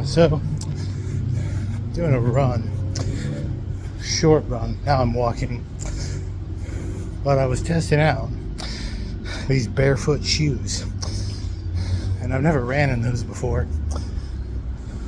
So, doing a run, short run. Now I'm walking, but I was testing out these barefoot shoes, and I've never ran in those before.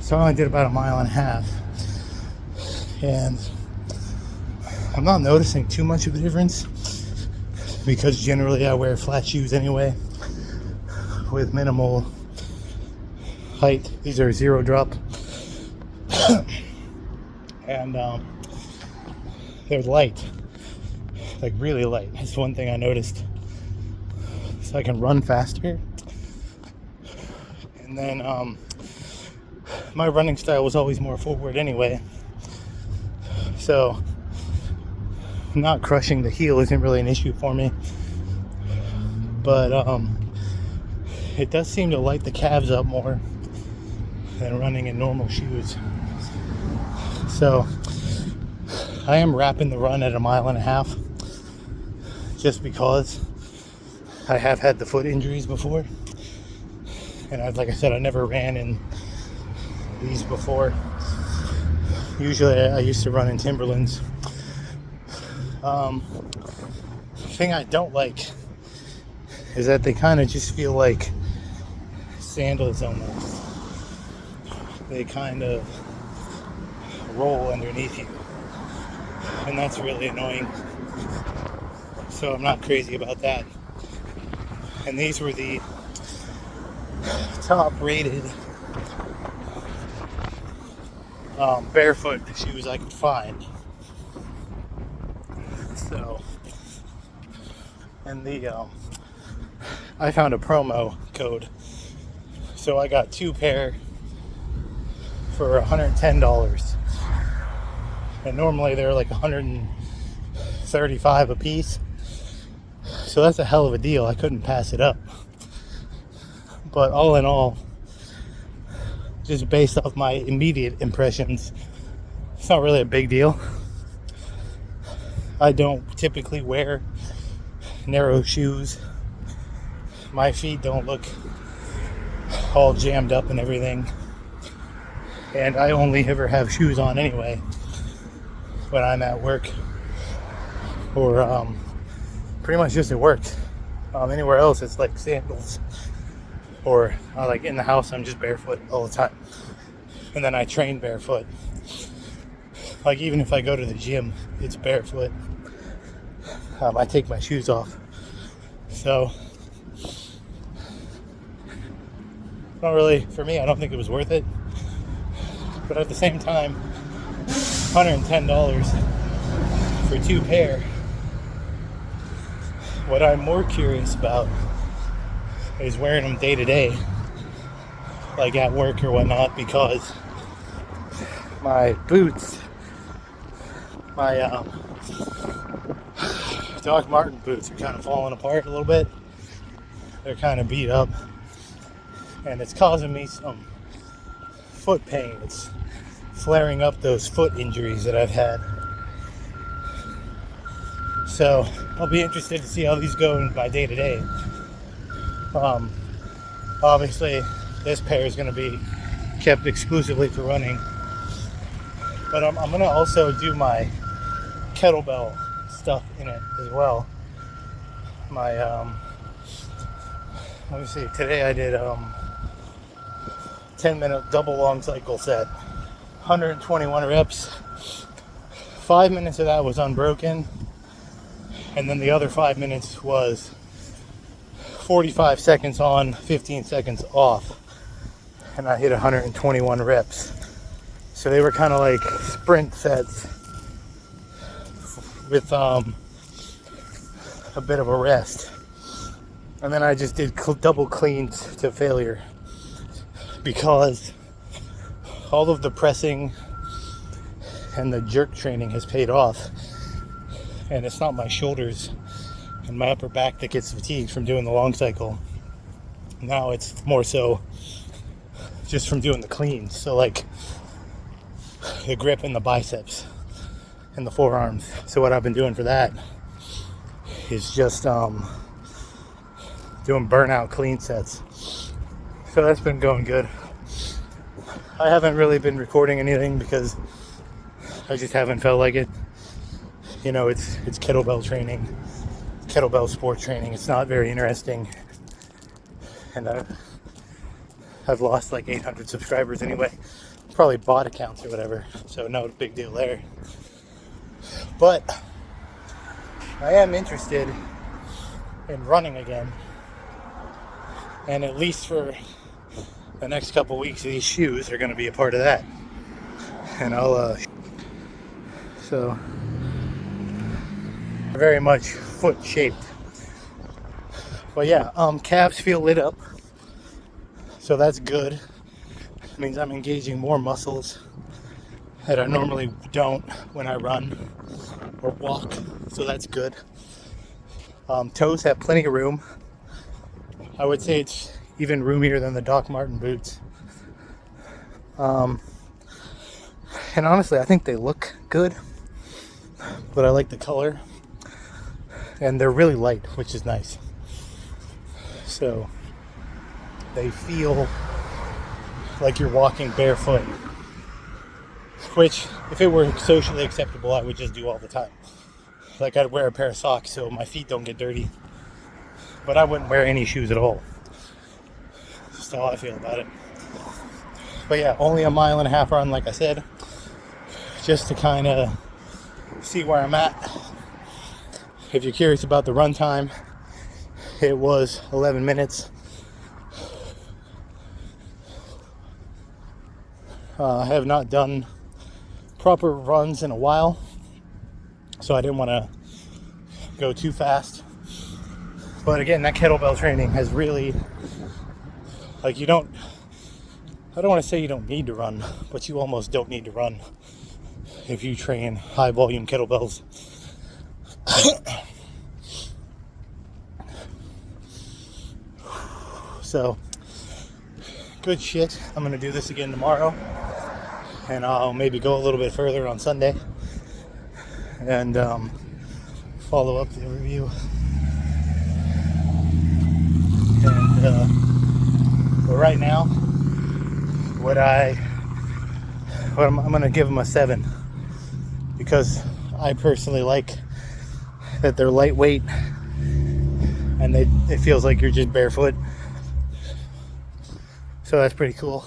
So I only did about 1.5 miles, and I'm not noticing too much of a difference because generally I wear flat shoes anyway with minimal height. These are 0 drop. And they're light, like really light. That's one thing I noticed. So I can run faster. And then my running style was always more forward anyway. So not crushing the heel isn't really an issue for me. But it does seem to light the calves up more than running in normal shoes. So I am wrapping the run at 1.5 miles just because I have had the foot injuries before. And like I said, I never ran in these before. Usually I used to run in Timberlands. The thing I don't like is that they kind of just feel like sandals almost. They kind of roll underneath you, and that's really annoying. So I'm not crazy about that. And these were the top rated barefoot shoes I could find. So, and I found a promo code, so I got 2 pair for $110, and normally they're like $135 a piece. So that's a hell of a deal. I couldn't pass it up. But all in all, just based off my immediate impressions, it's not really a big deal. I don't typically wear narrow shoes. My feet don't look all jammed up and everything. And I only ever have shoes on anyway when I'm at work, or pretty much just at work. Anywhere else it's like sandals, or like in the house I'm just barefoot all the time. And then I train barefoot. Like even if I go to the gym, it's barefoot. I take my shoes off. So not really, for me, I don't think it was worth it. But at the same time, $110 for 2 pair. What I'm more curious about is wearing them day to day, like at work or whatnot, because my boots, my Doc Martin boots are kind of falling apart a little bit. They're kind of beat up, and it's causing me some foot pain. It's flaring up those foot injuries that I've had. So I'll be interested to see how these go by day to day. Obviously this pair is going to be kept exclusively for running, but I'm going to also do my kettlebell stuff in it as well. My let me see, today I did 10-minute double long cycle set, 121 reps. 5 minutes of that was unbroken, and then the other 5 minutes was 45 seconds on, 15 seconds off, and I hit 121 reps. So they were kind of like sprint sets with a bit of a rest. And then I just did double cleans to failure, because all of the pressing and the jerk training has paid off. And it's not my shoulders and my upper back that gets fatigued from doing the long cycle. Now it's more so just from doing the cleans. So like the grip in the biceps and the forearms. So what I've been doing for that is just doing burnout clean sets. So that's been going good. I haven't really been recording anything because I just haven't felt like it. You know, it's kettlebell training, kettlebell sport training. It's not very interesting, and I've lost like 800 subscribers anyway. Probably bot accounts or whatever, so no big deal there. But I am interested in running again, and at least for the next couple weeks, these shoes are going to be a part of that. And I'll so very much foot shaped. But yeah, calves feel lit up, so that's good. It means I'm engaging more muscles that I normally don't when I run or walk, so that's good. Toes have plenty of room. I would say it's even roomier than the Doc Marten boots. And honestly, I think they look good, but I like the color, and they're really light, which is nice. So they feel like you're walking barefoot, which if it were socially acceptable, I would just do all the time. Like I'd wear a pair of socks so my feet don't get dirty, but I wouldn't wear any shoes at all. That's how I feel about it. But yeah, only a 1.5 mile run, like I said, just to kind of see where I'm at. If you're curious about the run time, it was 11 minutes. I have not done proper runs in a while, so I didn't want to go too fast. But again, that kettlebell training has really, like, I don't want to say you don't need to run, but you almost don't need to run if you train high volume kettlebells. So, good shit. I'm going to do this again tomorrow, and I'll maybe go a little bit further on Sunday and follow up the review. And but right now, I'm going to give them a 7, because I personally like that they're lightweight and it feels like you're just barefoot. So that's pretty cool.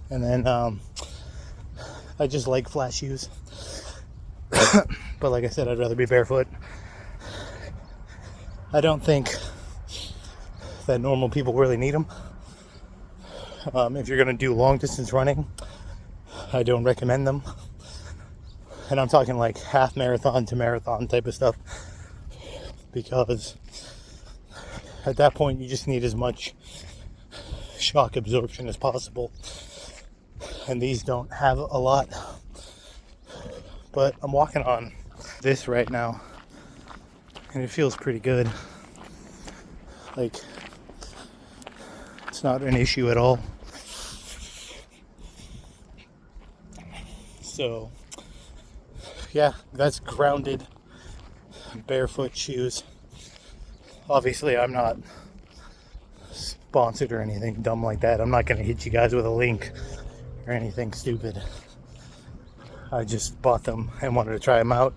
And then I just like flat shoes. But like I said, I'd rather be barefoot. I don't think that normal people really need them. If you're going to do long distance running, I don't recommend them. And I'm talking like half marathon to marathon type of stuff, because at that point you just need as much shock absorption as possible, and these don't have a lot. But I'm walking on this right now, and it feels pretty good. Like, it's not an issue at all. So yeah, that's grounded barefoot shoes. Obviously I'm not sponsored or anything dumb like that. I'm not going to hit you guys with a link or anything stupid. I just bought them and wanted to try them out.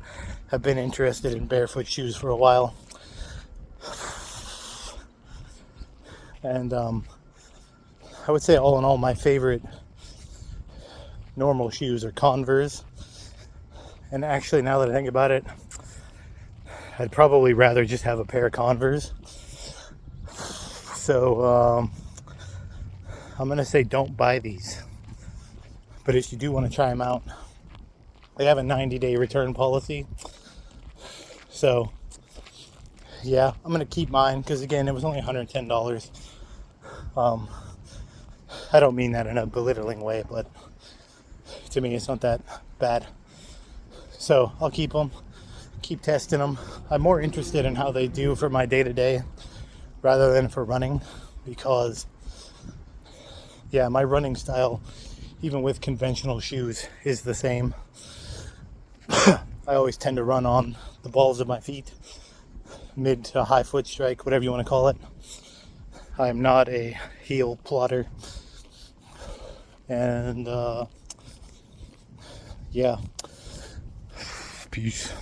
I've been interested in barefoot shoes for a while. And I would say all in all, my favorite normal shoes are Converse. And actually, now that I think about it, I'd probably rather just have a pair of Converse. So I'm going to say don't buy these. But if you do want to try them out, they have a 90-day return policy. So yeah, I'm going to keep mine, because again, it was only $110. I don't mean that in a belittling way, but to me it's not that bad. So I'll keep them, keep testing them. I'm more interested in how they do for my day-to-day rather than for running, because yeah, my running style, even with conventional shoes, is the same. I always tend to run on the balls of my feet, mid to high foot strike, whatever you want to call it. I am not a heel plotter. And yeah, peace.